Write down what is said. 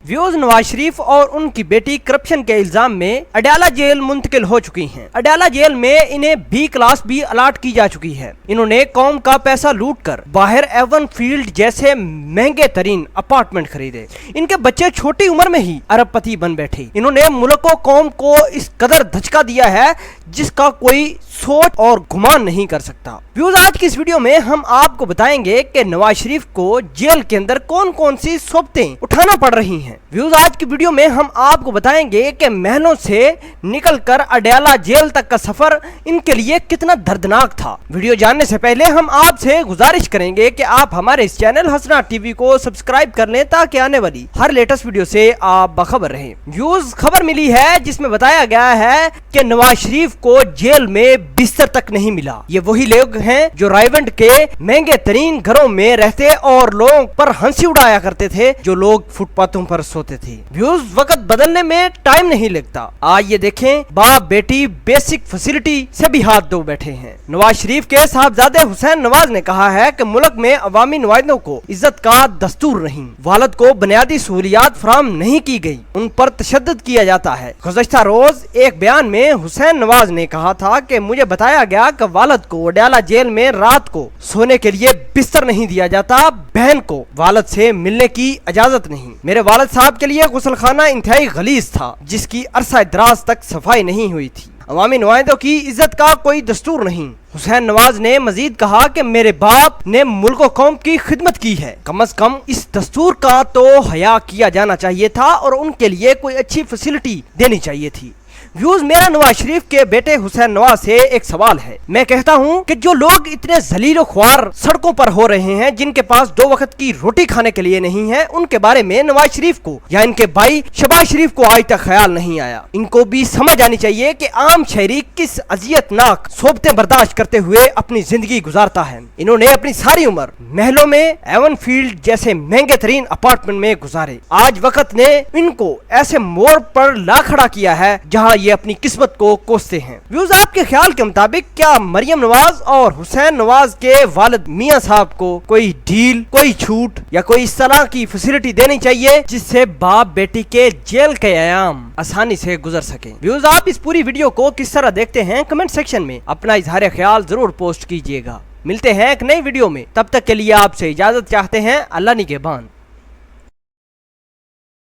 Views Nawaz Sharif और उनकी बेटी करप्शन के इल्जाम में अडयाला जेल मुंतकिल हो चुकी हैं। अडयाला जेल में इन्हें बी क्लास भी अलाट की जा चुकी है। इन्होंने कौम का पैसा लूट कर बाहर एवन फील्ड जैसे महंगे तरीन अपार्टमेंट खरीदे। इनके बच्चे छोटी उम्र में ही अरबपति बन बैठे। इन्होंने मुल्क और कौम को इस कदर धचका दिया है जिसका कोई सोच और गुमान नहीं कर सकता। व्यूज आज की इस वीडियो में हम आपको बताएंगे कि नवाज शरीफ को जेल के अंदर कौन कौन सी सोबतें उठाना पड़ रही हैं। व्यूज आज की वीडियो में हम आपको बताएंगे कि महलों से निकलकर अडयाला जेल तक का सफर इनके लिए कितना दर्दनाक था। वीडियो जानने से पहले हम आपसे गुजारिश करेंगे कि आप हमारे इस चैनल हसना टीवी को सब्सक्राइब कर लें ताकि आने वाली हर लेटेस्ट वीडियो से आप बाखबर रहें। व्यूज खबर मिली है जिसमें बताया गया है कि नवाज शरीफ को जेल में बिस्तर तक नहीं मिला। ये वही लोग हैं जो रायवंड के महंगे तरीन घरों में रहते और लोगों पर हंसी उड़ाया करते थे, जो लोग फुटपाथों पर सोते थे। व्यूज वक्त बदलने में टाइम नहीं लगता। आज ये देखें, बाप बेटी बेसिक फैसिलिटी से भी हाथ धो बैठे हैं। नवाज शरीफ के साहबजादे हुसैन नवाज ने कहा है कि मुल्क में अवामी नुमाइंदों को इज्जत का दस्तूर नहीं, वालद को बुनियादी सहूलियात फराहम नहीं की गई, उन पर तशद्दुद किया जाता है। गुज़श्ता रोज एक बयान में हुसैन नवाज ने कहा था कि मुझे बताया गया कि वालद को अडयाला जेल में रात को सोने के लिए बिस्तर नहीं दिया जाता, बहन को वालद से मिलने की इजाजत नहीं। मेरे वालद साहब के लिए गुसलखाना इंतहाई गलीज था जिसकी अरसा दराज तक सफाई नहीं हुई थी। अवामी नुमाइंदों की इज्जत का कोई दस्तूर नहीं। हुसैन नवाज ने मजीद कहा कि मेरे बाप ने मुल्क और कौम की खिदमत की है, कम से कम इस दस्तूर का तो हया किया जाना चाहिए था और उनके लिए कोई अच्छी फैसिलिटी देनी चाहिए थी। व्यूज मेरा नवाज शरीफ के बेटे हुसैन नवाज से एक सवाल है। मैं कहता हूं कि जो लोग इतने जलील ख्वार सड़कों पर हो रहे हैं, जिनके पास 2 वक्त की रोटी खाने के लिए नहीं है, उनके बारे में नवाज शरीफ को या इनके भाई शहबाज शरीफ को आज तक ख्याल नहीं आया। इनको भी समझ आनी चाहिए कि आम शहरी किस अजियतनाक सोबतें बर्दाश्त करते हुए अपनी जिंदगी गुजारता है। इन्होंने अपनी सारी उम्र महलों में एवन फील्ड जैसे महंगे तरीन अपार्टमेंट में गुजारे। आज वक्त ने इनको ऐसे मोड़ पर ला खड़ा किया है जहाँ ये अपनी किस्मत को कोसते हैं। व्यूज आपके ख्याल के मुताबिक क्या मरियम नवाज और हुसैन नवाज के वालिद मियां साहब को कोई डील, कोई छूट या कोई इस तरह की फैसिलिटी देनी चाहिए जिससे बाप बेटी के जेल के अयाम आसानी से गुजर सके? व्यूज आप इस पूरी वीडियो को किस तरह देखते हैं, कमेंट सेक्शन में अपना इजहार ख्याल जरूर पोस्ट कीजिएगा। मिलते हैं एक नई वीडियो में, तब तक के लिए आपसे इजाजत चाहते हैं। अल्लाह निगहबान।